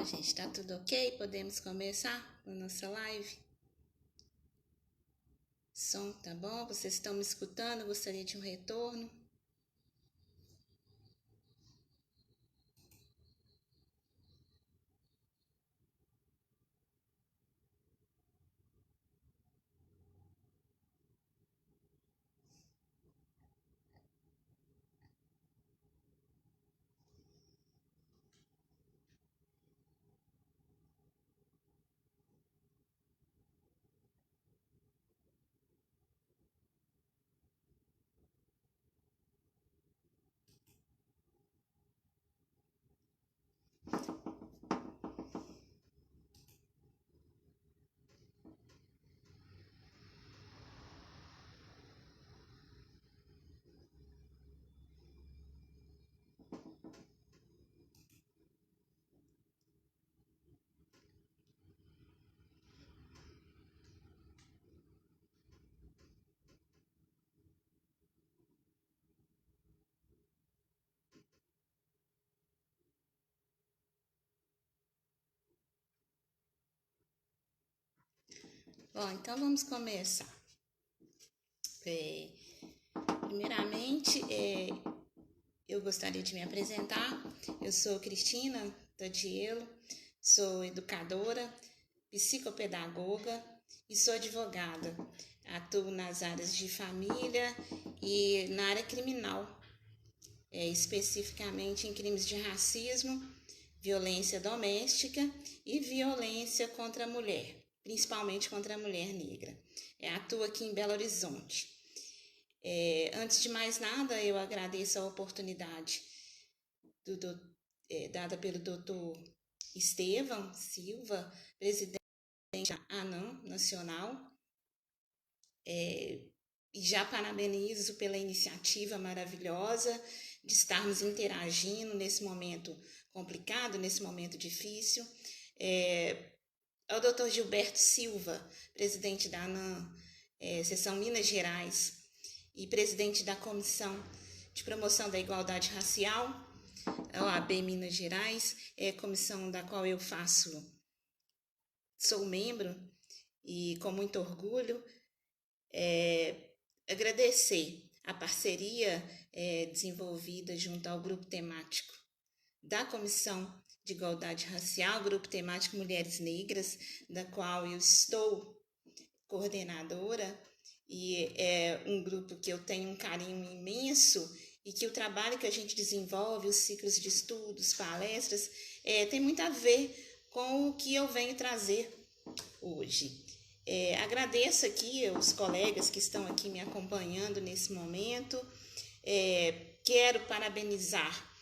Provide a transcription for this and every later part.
Gente, tá tudo ok? Podemos começar a nossa live? Som tá bom? Vocês estão me escutando? Gostaria de um retorno? Bom, então vamos começar. Primeiramente, eu gostaria de me apresentar. Eu sou Cristina Tadielo, sou educadora, psicopedagoga e sou advogada. Atuo nas áreas de família e na área criminal, especificamente em crimes de racismo, violência doméstica e violência contra a mulher, principalmente contra a mulher negra. Atuo aqui em Belo Horizonte. Antes de mais nada, eu agradeço a oportunidade dada pelo Dr. Estevão Silva, presidente da ANAM Nacional, e já parabenizo pela iniciativa maravilhosa de estarmos interagindo nesse momento complicado, nesse momento difícil. Ao Dr. Gilberto Silva, presidente da ANAM, seção Minas Gerais, e presidente da Comissão de Promoção da Igualdade Racial, a OAB Minas Gerais, comissão da qual eu sou membro, e com muito orgulho, agradecer a parceria desenvolvida junto ao grupo temático da Comissão de Igualdade Racial, grupo temático Mulheres Negras, da qual eu estou coordenadora, e é um grupo que eu tenho um carinho imenso e que o trabalho que a gente desenvolve, os ciclos de estudos, palestras, tem muito a ver com o que eu venho trazer hoje. Agradeço aqui os colegas que estão aqui me acompanhando nesse momento. Quero parabenizar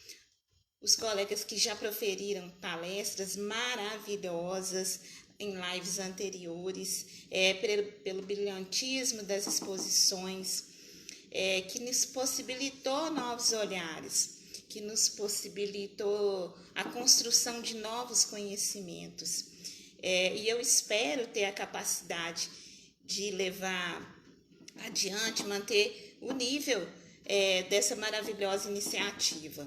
os colegas que já proferiram palestras maravilhosas em lives anteriores, pelo brilhantismo das exposições, que nos possibilitou novos olhares, que nos possibilitou a construção de novos conhecimentos. E eu espero ter a capacidade de levar adiante, manter o nível dessa maravilhosa iniciativa.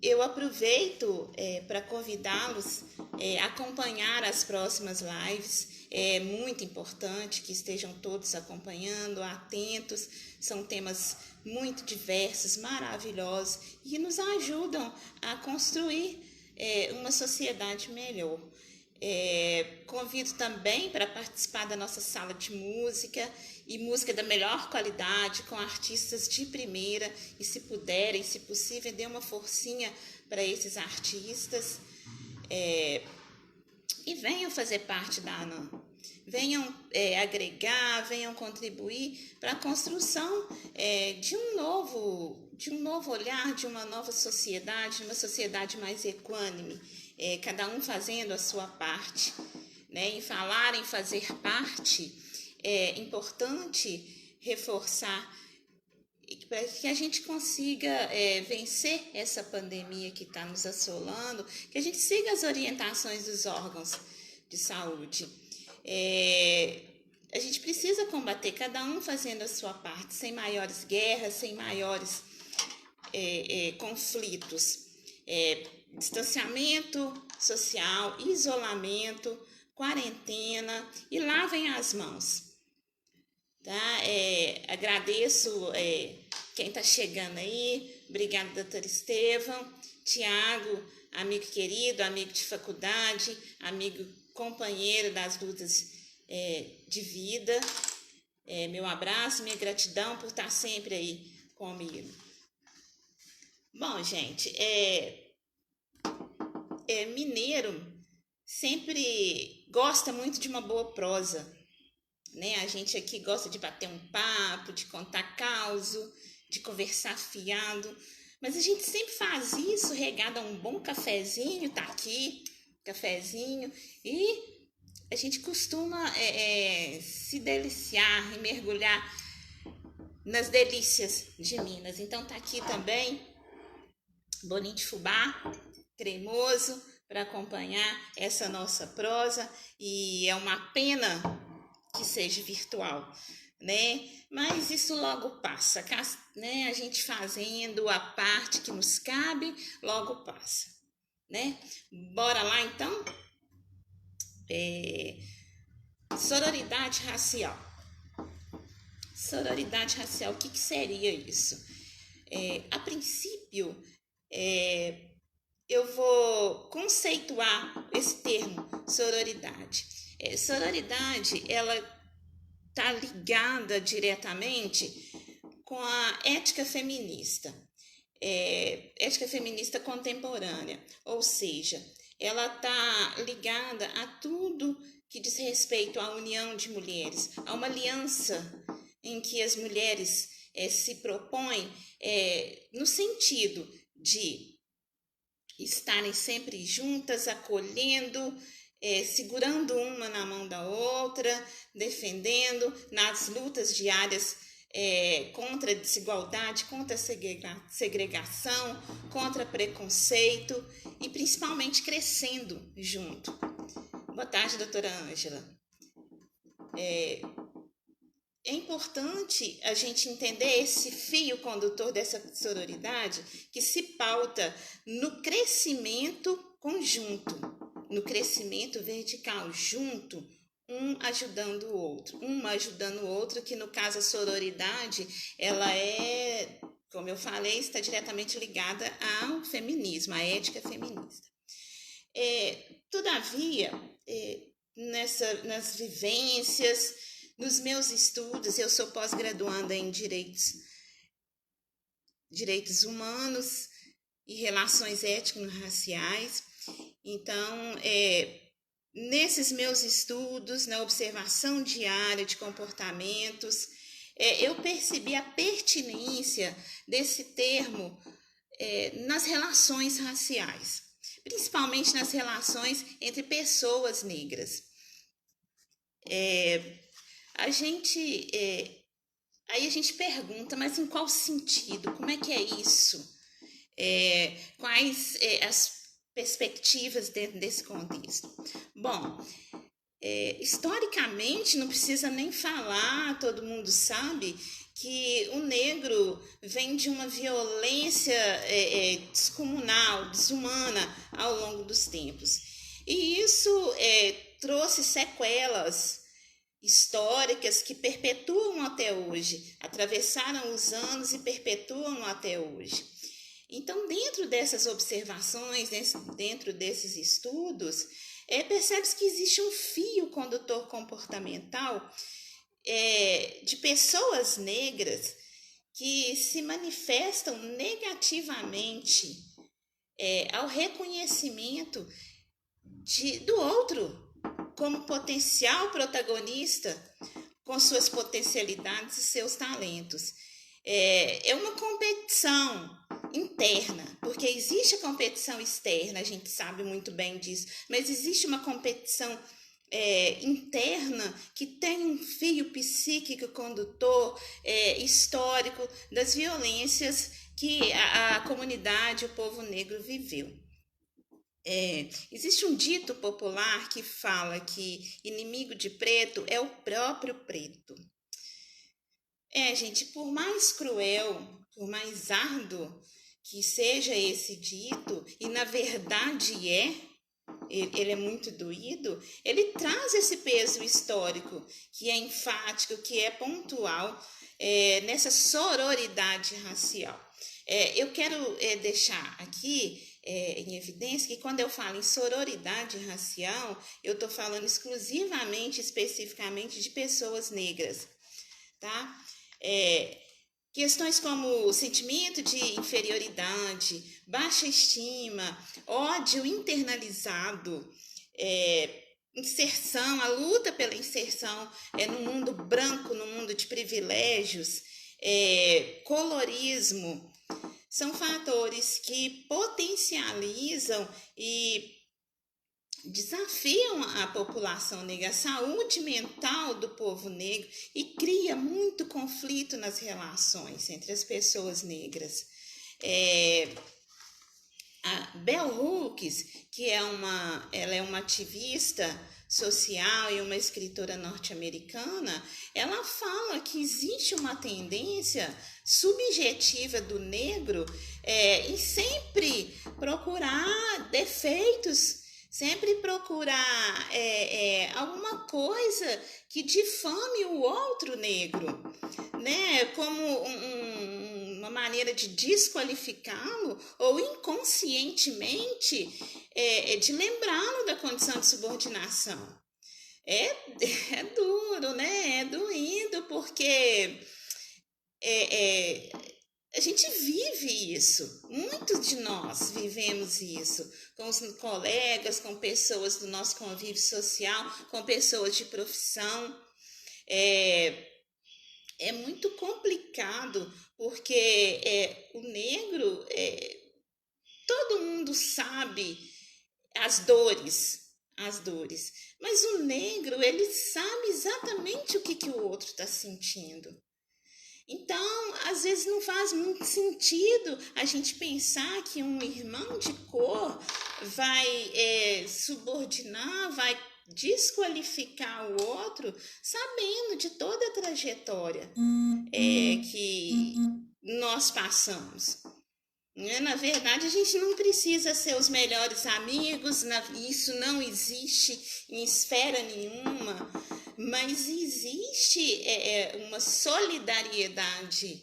Eu aproveito para convidá-los a acompanhar as próximas lives. É muito importante que estejam todos acompanhando, atentos. São temas muito diversos, maravilhosos, e nos ajudam a construir uma sociedade melhor. Convido também para participar da nossa sala de música, e música da melhor qualidade, com artistas de primeira, e se puderem, se possível, dê uma forcinha para esses artistas, e venham fazer parte da ANAM, venham agregar, venham contribuir para a construção de um novo olhar, de uma nova sociedade, de uma sociedade mais equânime, cada um fazendo a sua parte, né? Em falar em fazer parte, é importante reforçar para que a gente consiga vencer essa pandemia que está nos assolando, que a gente siga as orientações dos órgãos de saúde. A gente precisa combater, cada um fazendo a sua parte, sem maiores guerras, sem maiores conflitos. distanciamento social, isolamento, quarentena e lavem as mãos. Tá? Agradeço quem está chegando aí. Obrigada, doutor Estevão. Tiago, amigo querido, amigo de faculdade, amigo companheiro das lutas de vida. Meu abraço, minha gratidão por estar sempre aí comigo. Bom, gente, mineiro sempre gosta muito de uma boa prosa, né? A gente aqui gosta de bater um papo, de contar causo, de conversar fiado, mas a gente sempre faz isso regado a um bom cafezinho, tá aqui, cafezinho, e a gente costuma se deliciar e mergulhar nas delícias de Minas. Então tá aqui também bolinho de fubá, cremoso, para acompanhar essa nossa prosa, e é uma pena que seja virtual, né? Mas isso logo passa, né? A gente fazendo a parte que nos cabe, logo passa, né? Bora lá então? Sororidade racial. Sororidade racial, o que seria isso? A princípio, eu vou conceituar esse termo, sororidade. Sororidade, ela está ligada diretamente com a ética feminista, ética feminista contemporânea, ou seja, ela está ligada a tudo que diz respeito à união de mulheres, a uma aliança em que as mulheres se propõem no sentido de estarem sempre juntas, acolhendo, segurando uma na mão da outra, defendendo nas lutas diárias contra a desigualdade, contra a segregação, contra preconceito e principalmente crescendo junto. Boa tarde, doutora Ângela. É importante a gente entender esse fio condutor dessa sororidade que se pauta no crescimento conjunto, no crescimento vertical, junto, um ajudando o outro, uma ajudando o outro, que no caso a sororidade, ela como eu falei, está diretamente ligada ao feminismo, à ética feminista. Todavia, nas vivências, nos meus estudos, eu sou pós-graduanda em direitos humanos e relações étnico-raciais. Então, nesses meus estudos, na observação diária de comportamentos, eu percebi a pertinência desse termo nas relações raciais, principalmente nas relações entre pessoas negras. Aí a gente pergunta, mas em qual sentido? Como é que é isso? Quais as perspectivas dentro desse contexto? Bom, historicamente, não precisa nem falar, todo mundo sabe que o negro vem de uma violência descomunal, desumana ao longo dos tempos. E isso trouxe sequelas históricas que perpetuam até hoje, atravessaram os anos e perpetuam até hoje. Então, dentro dessas observações, dentro desses estudos, percebe-se que existe um fio condutor comportamental de pessoas negras que se manifestam negativamente ao reconhecimento do outro como potencial protagonista com suas potencialidades e seus talentos. É uma competição interna, porque existe a competição externa, a gente sabe muito bem disso, mas existe uma competição interna que tem um fio psíquico condutor histórico das violências que a comunidade, o povo negro viveu. Existe um dito popular que fala que inimigo de preto é o próprio preto. Gente, por mais cruel, por mais árduo que seja esse dito, e na verdade ele é muito doído, ele traz esse peso histórico, que é enfático, que é pontual, nessa sororidade racial. Eu quero deixar aqui em evidência que quando eu falo em sororidade racial, eu estou falando exclusivamente, especificamente de pessoas negras, tá? Questões como sentimento de inferioridade, baixa estima, ódio internalizado, inserção, a luta pela inserção no mundo branco, no mundo de privilégios, colorismo, são fatores que potencializam e desafiam a população negra, a saúde mental do povo negro, e cria muito conflito nas relações entre as pessoas negras. A Bell Hooks, que ela é uma ativista social e uma escritora norte-americana, ela fala que existe uma tendência subjetiva do negro em sempre procurar defeitos, sempre procurar alguma coisa que difame o outro negro, né? Como uma maneira de desqualificá-lo ou inconscientemente de lembrá-lo da condição de subordinação. É duro, né? É doído, porque a gente vive isso, muitos de nós vivemos isso, com os colegas, com pessoas do nosso convívio social, com pessoas de profissão. É muito complicado, porque o negro, todo mundo sabe as dores, mas o negro, ele sabe exatamente o que o outro está sentindo. Então, às vezes não faz muito sentido a gente pensar que um irmão de cor vai subordinar, vai desqualificar o outro, sabendo de toda a trajetória que nós passamos. Na verdade, a gente não precisa ser os melhores amigos, isso não existe em esfera nenhuma, mas existe uma solidariedade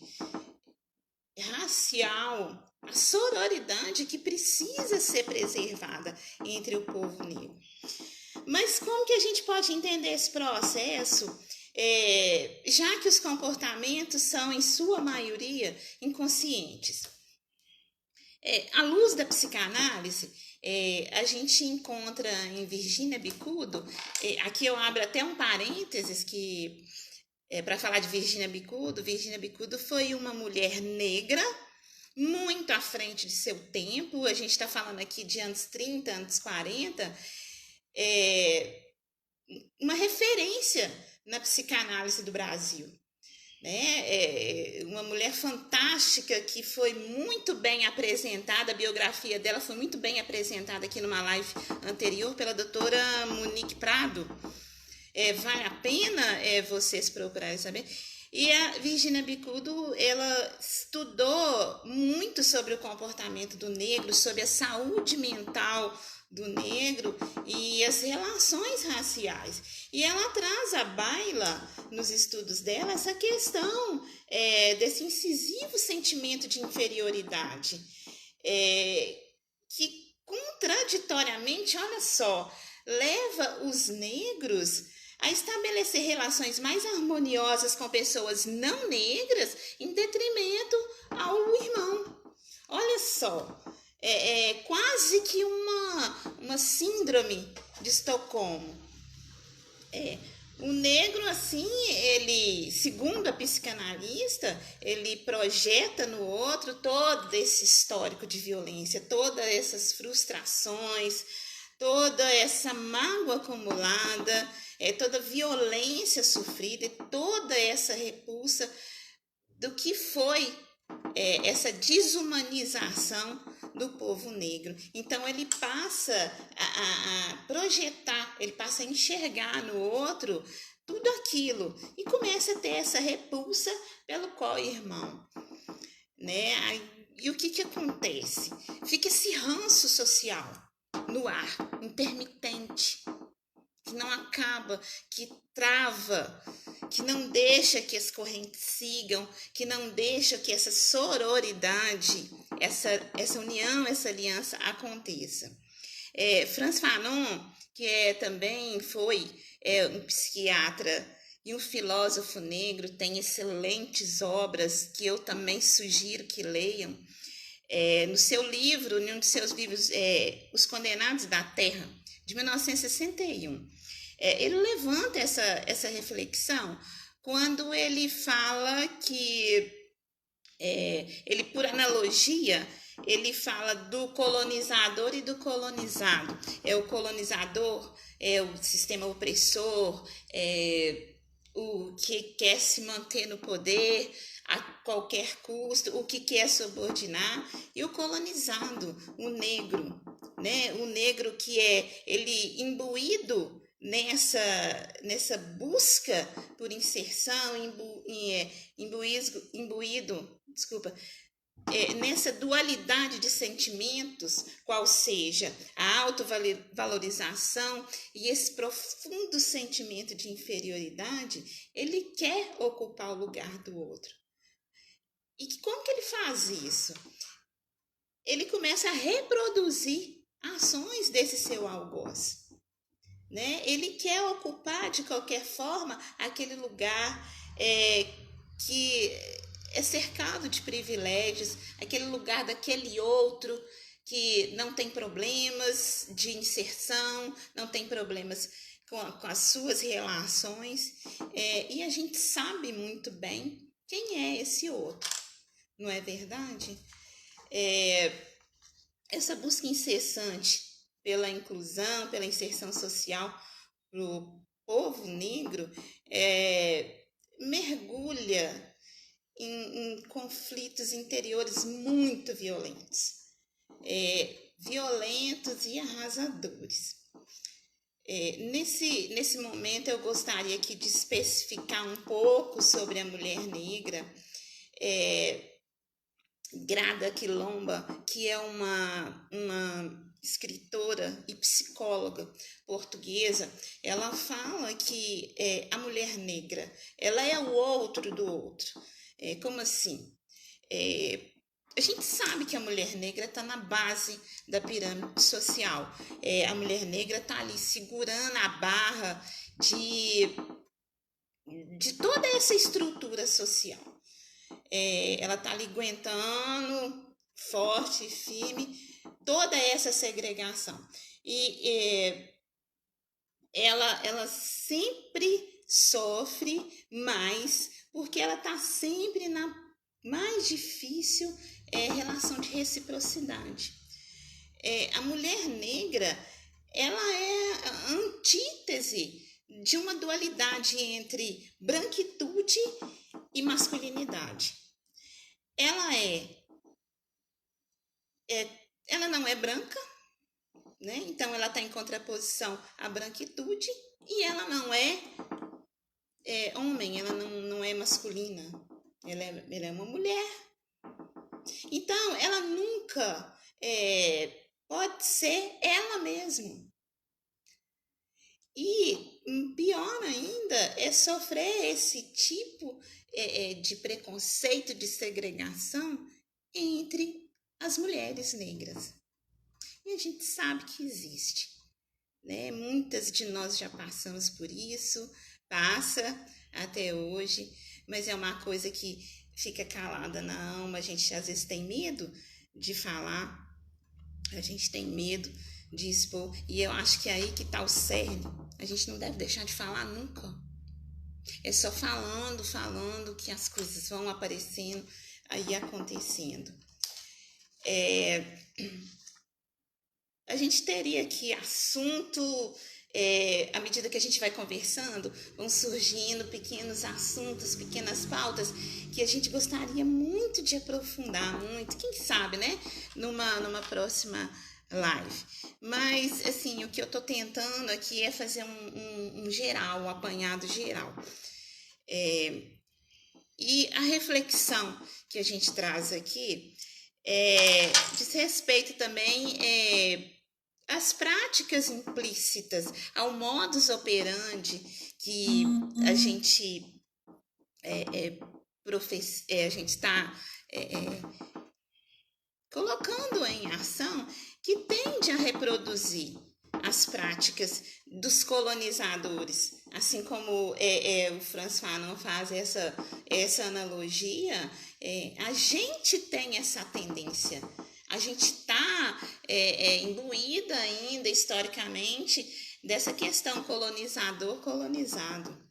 racial, a sororidade que precisa ser preservada entre o povo negro. Mas como que a gente pode entender esse processo, já que os comportamentos são, em sua maioria, inconscientes? À luz da psicanálise, a gente encontra em Virginia Bicudo, aqui eu abro até um parênteses que para falar de Virginia Bicudo foi uma mulher negra, muito à frente de seu tempo, a gente está falando aqui de anos 30, anos 40, uma referência na psicanálise do Brasil. Uma mulher fantástica que foi muito bem apresentada, a biografia dela foi muito bem apresentada aqui numa live anterior pela doutora Monique Prado. Vale a pena vocês procurarem saber. E a Virginia Bicudo, ela estudou muito sobre o comportamento do negro, sobre a saúde mental do negro e as relações raciais. E ela traz à baila, nos estudos dela, essa questão desse incisivo sentimento de inferioridade, que contraditoriamente, olha só, leva os negros a estabelecer relações mais harmoniosas com pessoas não negras em detrimento ao irmão. Olha só, quase que uma síndrome de Estocolmo. O negro, assim, ele, segundo a psicanalista, ele projeta no outro todo esse histórico de violência, todas essas frustrações, toda essa mágoa acumulada, toda violência sofrida e toda essa repulsa do que foi essa desumanização do povo negro. Então ele passa a projetar, ele passa a enxergar no outro tudo aquilo e começa a ter essa repulsa pelo co-irmão, né? E o que acontece? Fica esse ranço social no ar, intermitente, que não acaba, que trava, que não deixa que as correntes sigam, que não deixa que essa sororidade, essa união, essa aliança aconteça. Frantz Fanon, que também foi um psiquiatra e um filósofo negro, tem excelentes obras que eu também sugiro que leiam. No seu livro, em um de seus livros, Os Condenados da Terra, de 1961, ele levanta essa reflexão quando ele fala que, ele, por analogia, ele fala do colonizador e do colonizado. O colonizador é o sistema opressor, o que quer se manter no poder a qualquer custo, o que quer subordinar, e o colonizado, o negro, né? O negro que ele imbuído nessa busca por inserção, imbuído, desculpa, nessa dualidade de sentimentos, qual seja a autovalorização e esse profundo sentimento de inferioridade, ele quer ocupar o lugar do outro. E como que ele faz isso? Ele começa a reproduzir ações desse seu algoz, né? Ele quer ocupar de qualquer forma aquele lugar que é cercado de privilégios, aquele lugar daquele outro que não tem problemas de inserção, não tem problemas com as suas relações, e a gente sabe muito bem quem é esse outro, não é verdade? Essa busca incessante pela inclusão, pela inserção social para o povo negro, mergulha em conflitos interiores muito violentos, violentos e arrasadores. Nesse momento eu gostaria aqui de especificar um pouco sobre a mulher negra, Grada Quilomba, que é uma escritora e psicóloga portuguesa. Ela fala que a mulher negra, ela é o outro do outro. Como assim? A gente sabe que a mulher negra está na base da pirâmide social. A mulher negra está ali segurando a barra de toda essa estrutura social. Ela está ali aguentando forte, firme, toda essa segregação. E ela sempre sofre mais, porque ela está sempre na mais difícil relação de reciprocidade. A mulher negra, ela é a antítese de uma dualidade entre branquitude e masculinidade. Ela não é branca, né? Então ela está em contraposição à branquitude, e ela não é homem, ela não é masculina, ela é uma mulher. Então ela nunca pode ser ela mesma. E pior ainda é sofrer esse tipo de preconceito, de segregação entre as mulheres negras. E a gente sabe que existe, né? Muitas de nós já passamos por isso, passa até hoje, mas é uma coisa que fica calada na alma. A gente às vezes tem medo de falar, a gente tem medo de expor, e eu acho que é aí que está o cerne. A gente não deve deixar de falar nunca. É só falando que as coisas vão aparecendo, aí acontecendo. A gente teria aqui assunto, à medida que a gente vai conversando, vão surgindo pequenos assuntos, pequenas pautas que a gente gostaria muito de aprofundar, muito, quem sabe, né? Numa próxima live. Mas, assim, o que eu estou tentando aqui é fazer um geral, um apanhado geral. E a reflexão que a gente traz aqui Diz respeito também às práticas implícitas, ao modus operandi que a gente a gente está colocando em ação, que tende a reproduzir as práticas dos colonizadores. Assim como o Frantz Fanon faz essa analogia, a gente tem essa tendência. A gente está imbuída ainda historicamente dessa questão colonizador-colonizado.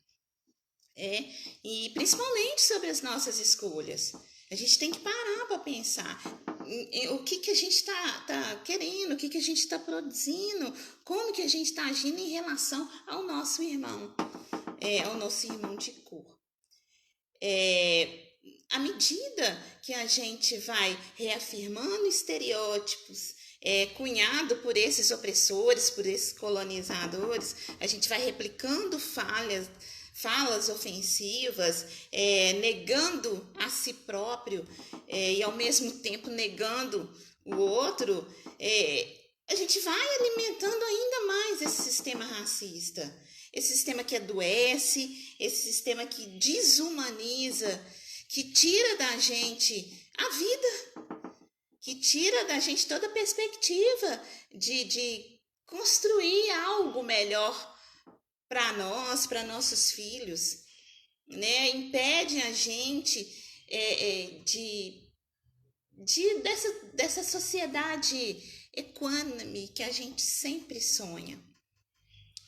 E principalmente sobre as nossas escolhas. A gente tem que parar para pensar o que a gente tá querendo, o que a gente está produzindo, como que a gente está agindo em relação ao nosso irmão de cor. À medida que a gente vai reafirmando estereótipos cunhado por esses opressores, por esses colonizadores, a gente vai replicando falas ofensivas, negando a si próprio e ao mesmo tempo negando o outro, a gente vai alimentando ainda mais esse sistema racista, esse sistema que adoece, esse sistema que desumaniza, que tira da gente a vida, que tira da gente toda a perspectiva de construir algo melhor para nós, para nossos filhos, né? Impede a gente dessa sociedade equânime que a gente sempre sonha,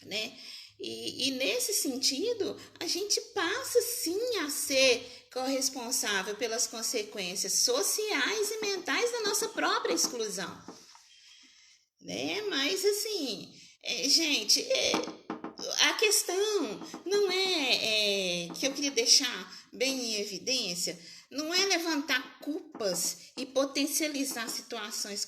né? E nesse sentido, a gente passa sim a ser corresponsável pelas consequências sociais e mentais da nossa própria exclusão, né? Mas assim, gente, a questão não que eu queria deixar bem em evidência, não é levantar culpas e potencializar situações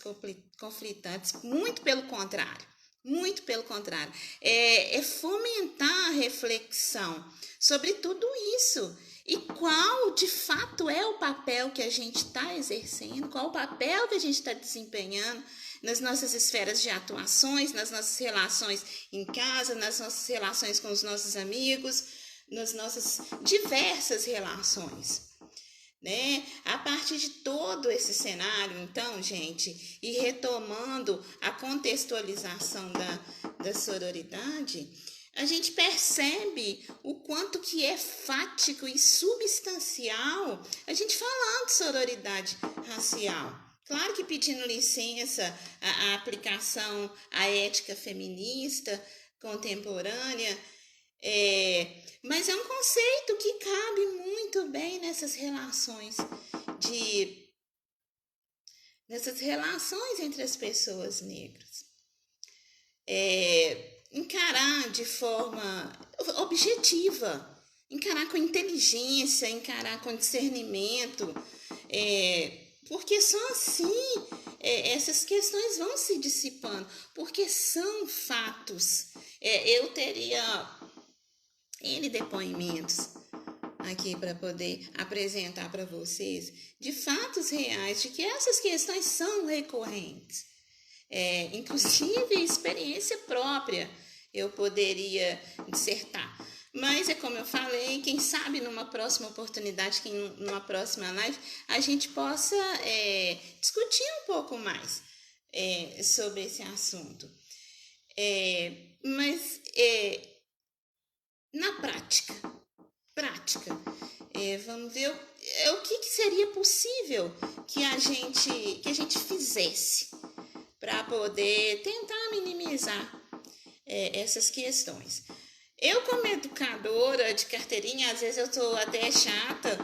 conflitantes, muito pelo contrário. Muito pelo contrário, é fomentar a reflexão sobre tudo isso e qual de fato é o papel que a gente está exercendo, qual o papel que a gente está desempenhando nas nossas esferas de atuações, nas nossas relações em casa, nas nossas relações com os nossos amigos, nas nossas diversas relações. Né? A partir de todo esse cenário, então, gente, e retomando a contextualização da sororidade, a gente percebe o quanto que é fático e substancial a gente falar de sororidade racial. Claro que pedindo licença à aplicação à ética feminista contemporânea, mas é um conceito que cabe muito bem nessas relações entre as pessoas negras. Encarar de forma objetiva, encarar com inteligência, encarar com discernimento, porque só assim essas questões vão se dissipando, porque são fatos. Eu teria N depoimentos aqui para poder apresentar para vocês de fatos reais, de que essas questões são recorrentes. Inclusive experiência própria eu poderia dissertar. Mas é como eu falei, quem sabe numa próxima oportunidade, numa próxima live, a gente possa discutir um pouco mais sobre esse assunto. Mas na prática, vamos ver o que seria possível que a gente fizesse para poder tentar minimizar essas questões. Eu, como educadora de carteirinha, às vezes eu estou até chata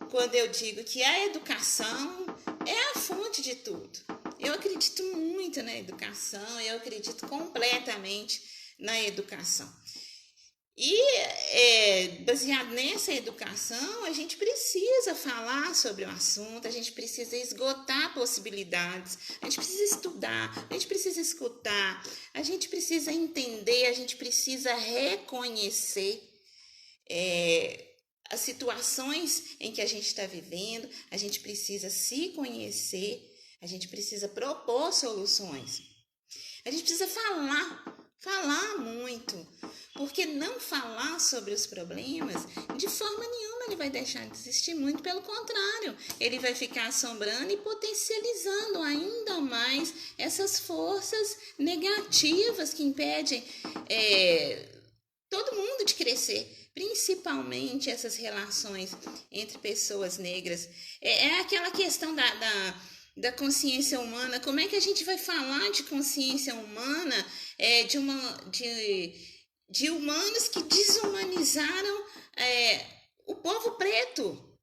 quando eu digo que a educação é a fonte de tudo. Eu acredito muito na educação, eu acredito completamente na educação. E baseado nessa educação, a gente precisa falar sobre o assunto, a gente precisa esgotar possibilidades, a gente precisa estudar, a gente precisa escutar, a gente precisa entender, a gente precisa reconhecer as situações em que a gente está vivendo, a gente precisa se conhecer, A gente precisa propor soluções. A gente precisa falar muito, porque não falar sobre os problemas, de forma nenhuma ele vai deixar de existir, muito pelo contrário, ele vai ficar assombrando e potencializando ainda mais essas forças negativas que impedem todo mundo de crescer, principalmente essas relações entre pessoas negras. É aquela questão da consciência humana. Como é que a gente vai falar de consciência humana de humanos que desumanizaram o povo preto?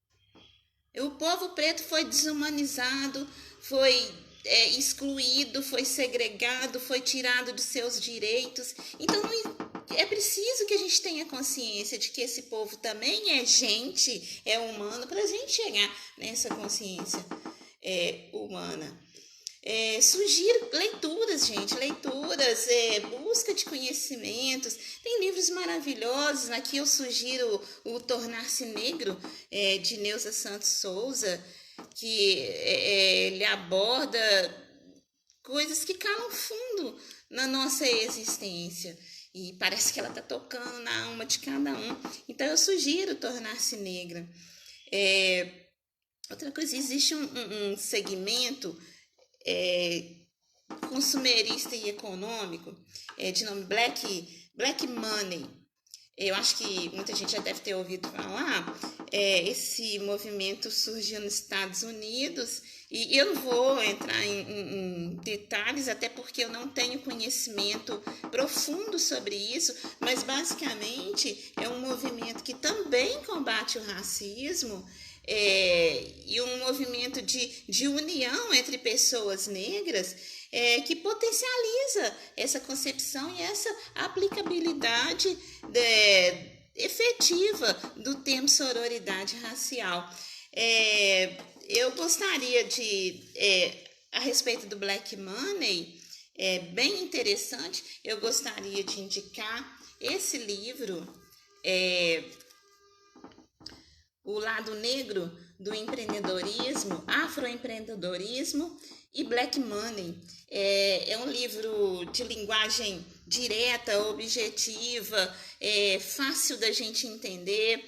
O povo preto foi desumanizado, foi excluído, foi segregado, foi tirado dos seus direitos. Então, é preciso que a gente tenha consciência de que esse povo também é gente, é humano, para a gente chegar nessa consciência humana. Sugiro leituras, gente, busca de conhecimentos. Tem livros maravilhosos. Aqui eu sugiro o Tornar-se Negro, de Neuza Santos Souza, que ele aborda coisas que calam fundo na nossa existência. E parece que ela está tocando na alma de cada um. Então eu sugiro Tornar-se Negra. Outra coisa, existe um segmento consumerista e econômico de nome Black Money. Eu acho que muita gente já deve ter ouvido falar. Esse movimento surgiu nos Estados Unidos e eu não vou entrar em detalhes, até porque eu não tenho conhecimento profundo sobre isso, mas basicamente é um movimento que também combate o racismo, e um movimento de união entre pessoas negras, que potencializa essa concepção e essa aplicabilidade efetiva do termo sororidade racial. Eu gostaria a respeito do Black Money, bem interessante, eu gostaria de indicar esse livro, O Lado Negro do Empreendedorismo, Afroempreendedorismo e Black Money. É um livro de linguagem direta, objetiva, fácil da gente entender,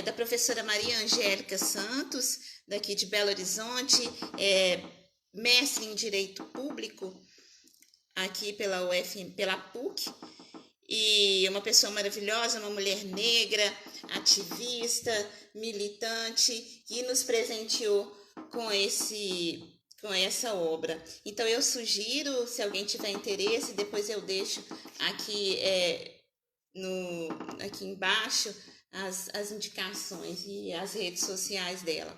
da professora Maria Angélica Santos, daqui de Belo Horizonte, mestre em Direito Público, aqui pela PUC, e uma pessoa maravilhosa, uma mulher negra, ativista, militante, que nos presenteou com essa obra. Então eu sugiro, se alguém tiver interesse, depois eu deixo aqui aqui embaixo as indicações e as redes sociais dela.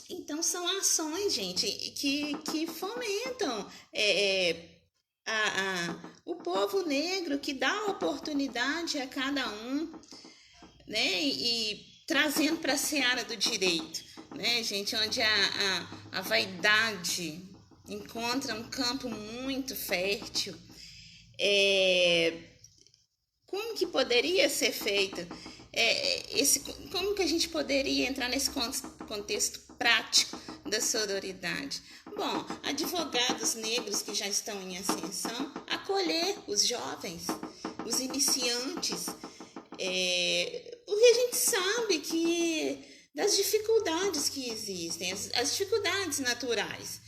Então são ações, gente, que fomentam o povo negro, que dá oportunidade a cada um, né? E trazendo para a seara do direito, né, gente, onde a vaidade encontra um campo muito fértil. Como que poderia ser feito? Como que a gente poderia entrar nesse contexto prático da sororidade? Bom, advogados negros que já estão em ascensão, acolher os jovens, os iniciantes, porque a gente sabe que das dificuldades que existem, as dificuldades naturais.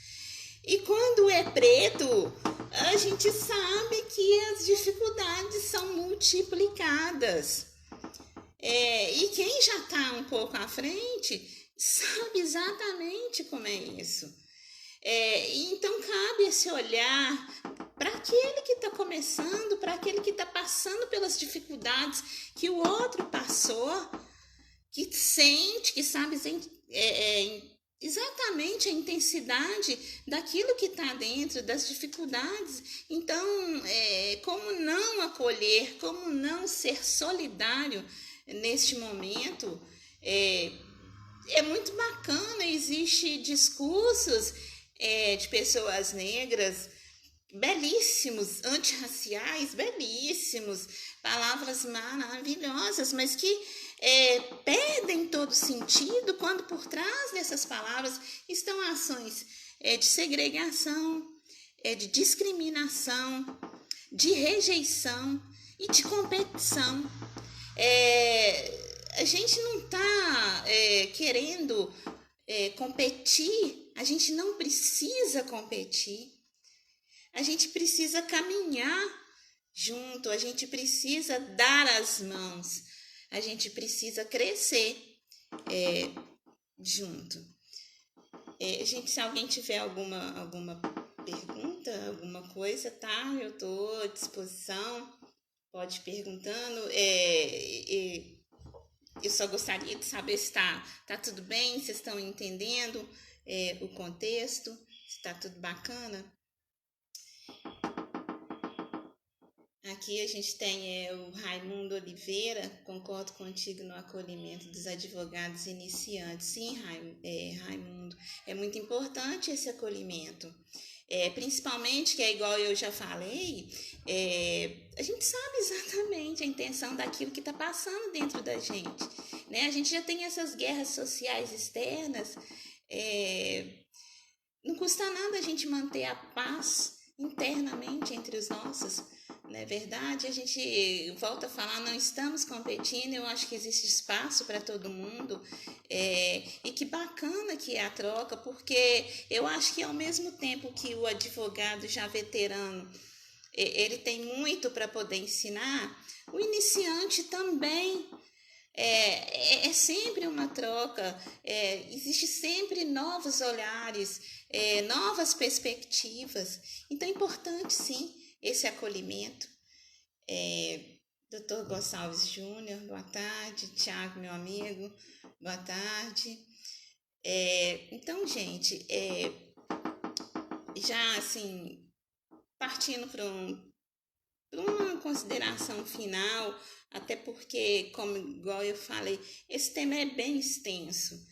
E quando é preto, a gente sabe que as dificuldades são multiplicadas. E quem já está um pouco à frente sabe exatamente como é isso. Então cabe esse olhar para aquele que está começando, para aquele que está passando pelas dificuldades que o outro passou, que sente, que sabe exatamente a intensidade daquilo que está dentro, das dificuldades. Então, como não acolher, como não ser solidário neste momento? É muito bacana, existem discursos de pessoas negras belíssimos, antirraciais, belíssimos, palavras maravilhosas, mas que perdem todo sentido quando por trás dessas palavras estão ações de segregação, de discriminação, de rejeição e de competição. A gente não está querendo competir, a gente não precisa competir, a gente precisa caminhar junto, a gente precisa dar as mãos, a gente precisa crescer junto. Se alguém tiver alguma pergunta, alguma coisa, tá? Eu estou à disposição, pode ir perguntando. Eu só gostaria de saber se tá tudo bem, se estão entendendo o contexto, se está tudo bacana. Aqui a gente tem o Raimundo Oliveira, concordo contigo no acolhimento dos advogados iniciantes. Sim, Raimundo, é muito importante esse acolhimento. Principalmente, que é igual eu já falei, a gente sabe exatamente a intenção daquilo que está passando dentro da gente, né? A gente já tem essas guerras sociais externas, não custa nada a gente manter a paz internamente entre os nossos, não é verdade? A gente volta a falar, não estamos competindo, eu acho que existe espaço para todo mundo, e que bacana que é a troca, porque eu acho que ao mesmo tempo que o advogado já veterano, ele tem muito para poder ensinar, o iniciante também. É sempre uma troca, existe sempre novos olhares, novas perspectivas. Então é importante, sim, esse acolhimento. Dr. Gonçalves Júnior, boa tarde. Tiago, meu amigo, boa tarde. Então, gente, já assim, partindo para uma consideração final, até porque, igual eu falei, esse tema é bem extenso.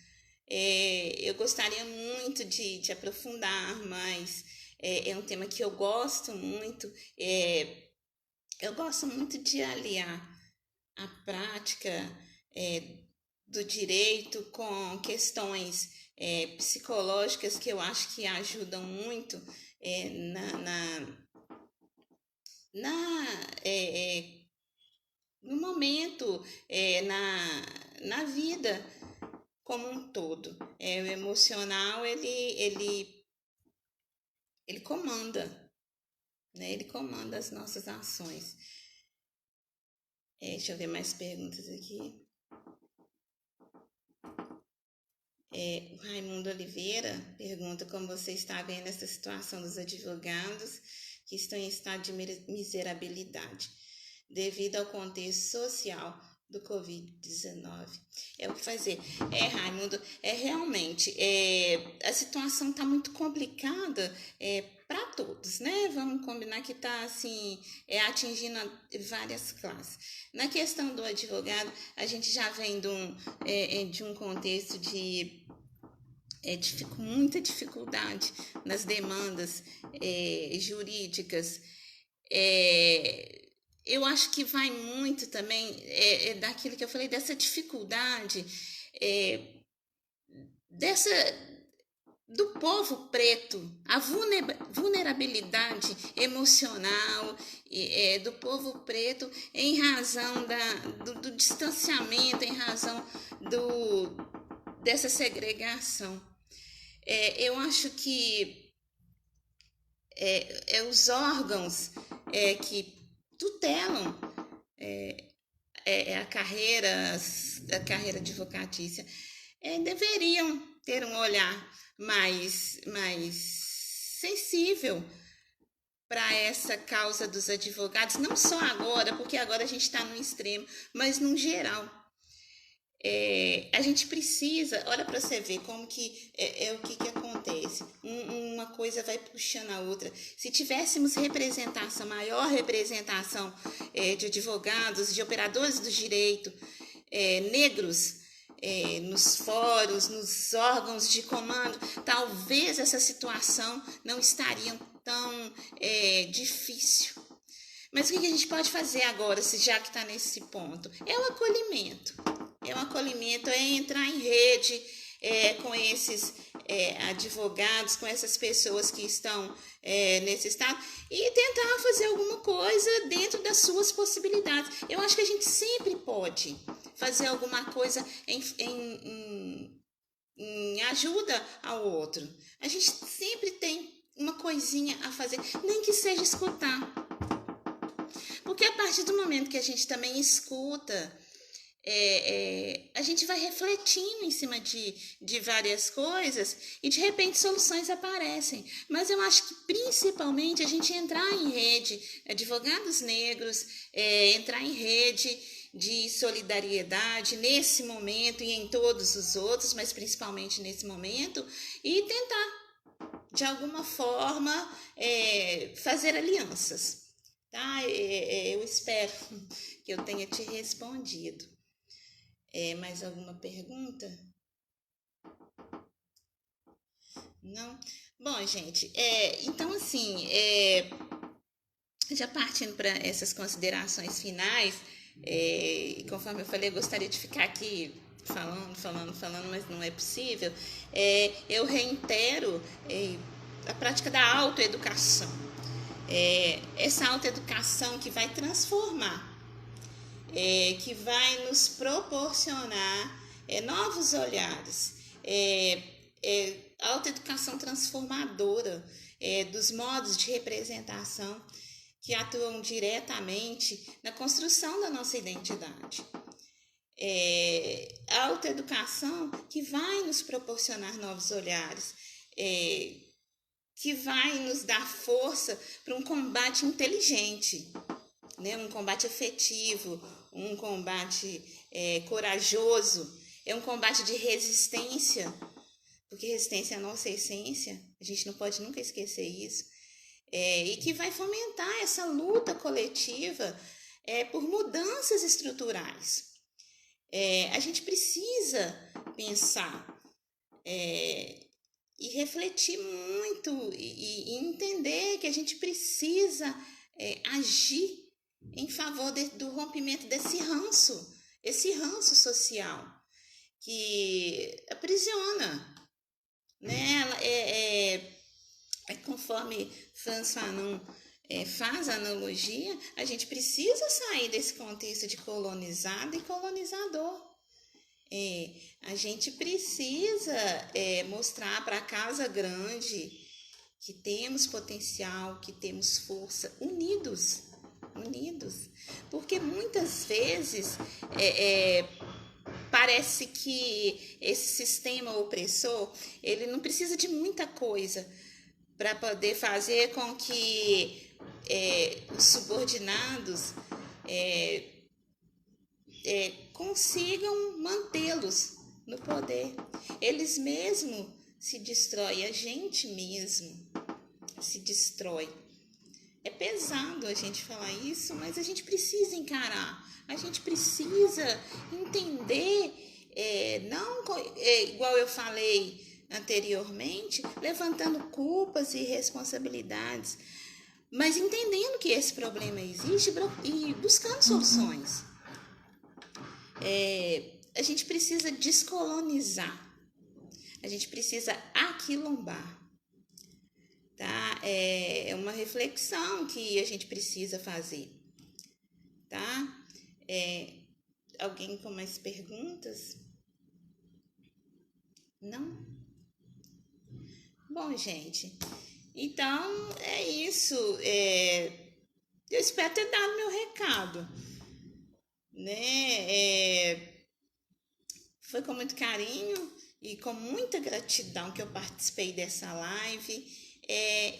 Eu gostaria muito de aprofundar mais. É um tema que eu gosto muito. Eu gosto muito de aliar a prática do direito com questões psicológicas que eu acho que ajudam muito no momento, na vida como um todo. O emocional, ele comanda, né? Ele comanda as nossas ações. Deixa eu ver mais perguntas aqui. O Raimundo Oliveira pergunta como você está vendo essa situação dos advogados que estão em estado de miserabilidade devido ao contexto social do Covid-19. O que fazer? Raimundo, realmente, a situação está muito complicada para todos, né? Vamos combinar que está, assim, atingindo várias classes. Na questão do advogado, a gente já vem de um contexto de muita dificuldade nas demandas jurídicas. Eu acho que vai muito também daquilo que eu falei, dessa dificuldade, do povo preto, a vulnerabilidade emocional do povo preto em razão do distanciamento, em razão dessa segregação. Eu acho que os órgãos que tutelam a carreira advocatícia deveriam ter um olhar mais sensível para essa causa dos advogados, não só agora, porque agora a gente está no extremo, mas no geral. A gente precisa, olha para você ver como que o que acontece, uma coisa vai puxando a outra. Se tivéssemos maior representação de advogados, de operadores do direito, negros, nos fóruns, nos órgãos de comando, talvez essa situação não estaria tão difícil. Mas o que a gente pode fazer agora, já que está nesse ponto? É o acolhimento. É um acolhimento, é entrar em rede com esses advogados, com essas pessoas que estão nesse estado e tentar fazer alguma coisa dentro das suas possibilidades. Eu acho que a gente sempre pode fazer alguma coisa em ajuda ao outro. A gente sempre tem uma coisinha a fazer, nem que seja escutar. Porque a partir do momento que a gente também escuta, a gente vai refletindo em cima de várias coisas e de repente soluções aparecem. Mas eu acho que principalmente a gente entrar em rede, advogados negros, entrar em rede de solidariedade nesse momento e em todos os outros, mas principalmente nesse momento, e tentar de alguma forma fazer alianças. Tá? Eu espero que eu tenha te respondido. Mais alguma pergunta? Não? Bom, gente, então assim, já partindo para essas considerações finais, conforme eu falei, eu gostaria de ficar aqui falando, mas não é possível. Eu reitero a prática da autoeducação. Essa autoeducação que vai transformar, que vai nos proporcionar novos olhares, autoeducação transformadora dos modos de representação que atuam diretamente na construção da nossa identidade. A autoeducação que vai nos proporcionar novos olhares, que vai nos dar força para um combate inteligente, né? Um combate efetivo, um combate corajoso, um combate de resistência, porque resistência é a nossa essência, a gente não pode nunca esquecer isso, e que vai fomentar essa luta coletiva por mudanças estruturais. A gente precisa pensar e refletir muito e entender que a gente precisa agir em favor do rompimento esse ranço social que aprisiona, né? Conforme Frantz Fanon faz a analogia, a gente precisa sair desse contexto de colonizado e colonizador. A gente precisa mostrar para a casa grande que temos potencial, que temos força, unidos, porque muitas vezes parece que esse sistema opressor, ele não precisa de muita coisa para poder fazer com que os subordinados consigam mantê-los no poder. Eles mesmos se destroem, a gente mesmo se destrói. É pesado a gente falar isso, mas a gente precisa encarar, a gente precisa entender, não igual eu falei anteriormente, levantando culpas e responsabilidades, mas entendendo que esse problema existe e buscando soluções. A gente precisa descolonizar, a gente precisa aquilombar, tá? É uma reflexão que a gente precisa fazer, tá? Alguém com mais perguntas? Não? Bom, gente, então é isso. Eu espero ter dado meu recado, né? Foi com muito carinho e com muita gratidão que eu participei dessa live.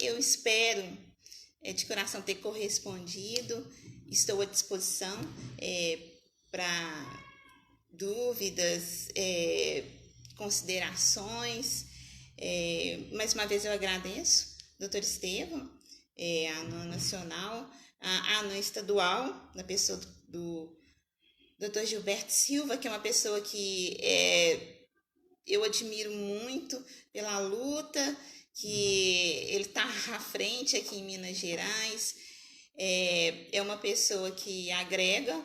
Eu espero de coração ter correspondido. Estou à disposição para dúvidas, considerações. Mais uma vez eu agradeço, doutor Estevam, a ANAN nacional, a ANAN estadual, na pessoa do Dr. Gilberto Silva, que é uma pessoa que eu admiro muito pela luta, que ele está à frente aqui em Minas Gerais. É uma pessoa que agrega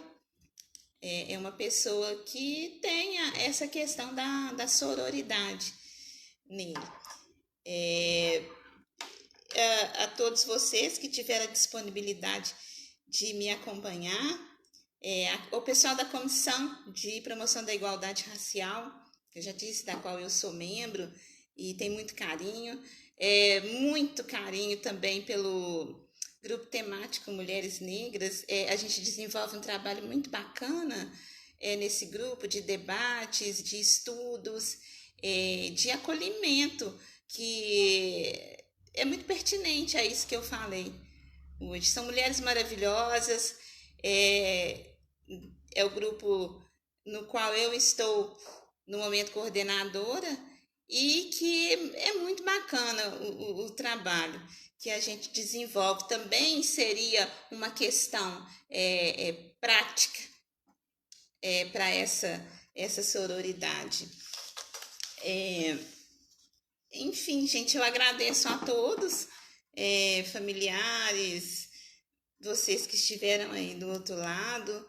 é uma pessoa que tenha essa questão da sororidade nele. A todos vocês que tiveram a disponibilidade de me acompanhar, o pessoal da Comissão de Promoção da Igualdade Racial, eu já disse, da qual eu sou membro, e tem muito carinho também pelo Grupo Temático Mulheres Negras. A gente desenvolve um trabalho muito bacana nesse grupo de debates, de estudos, de acolhimento, que é muito pertinente a isso que eu falei hoje. São mulheres maravilhosas, é o grupo no qual eu estou no momento coordenadora, e que é muito bacana o trabalho que a gente desenvolve. Também seria uma questão prática para essa sororidade. Enfim, gente, eu agradeço a todos, familiares, vocês que estiveram aí do outro lado.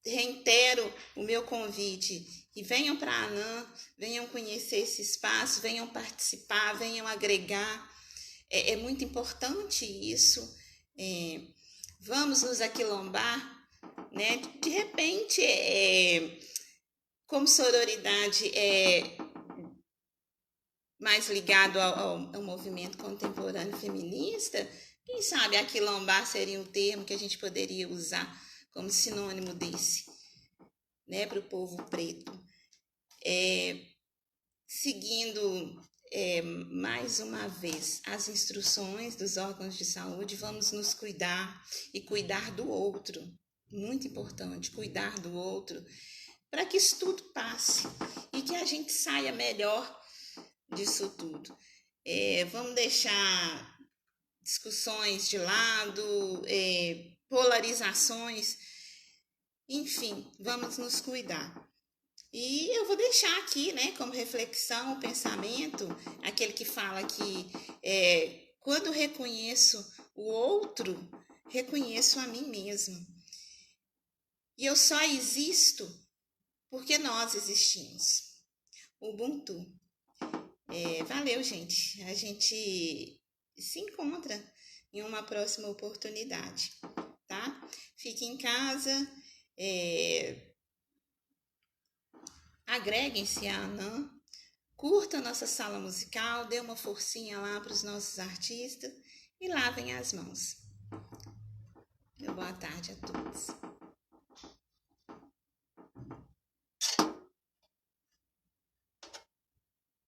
Reitero o meu convite, que venham para a ANAM, venham conhecer esse espaço, venham participar, venham agregar. É muito importante isso. Vamos nos aquilombar, né? De repente, como sororidade mais ligado ao movimento contemporâneo feminista, quem sabe aquilombar seria um termo que a gente poderia usar como sinônimo desse, né, para o povo preto. Seguindo mais uma vez as instruções dos órgãos de saúde, vamos nos cuidar e cuidar do outro. Muito importante, cuidar do outro, para que isso tudo passe e que a gente saia melhor disso tudo. Vamos deixar discussões de lado, polarizações, enfim, vamos nos cuidar. E eu vou deixar aqui, né, como reflexão, o pensamento, aquele que fala que quando reconheço o outro, reconheço a mim mesmo. E eu só existo porque nós existimos. Ubuntu. Valeu, gente. A gente se encontra em uma próxima oportunidade, tá? Fique em casa, agreguem-se à ANAM, curta a nossa sala musical, dê uma forcinha lá para os nossos artistas e lavem as mãos. Boa tarde a todos.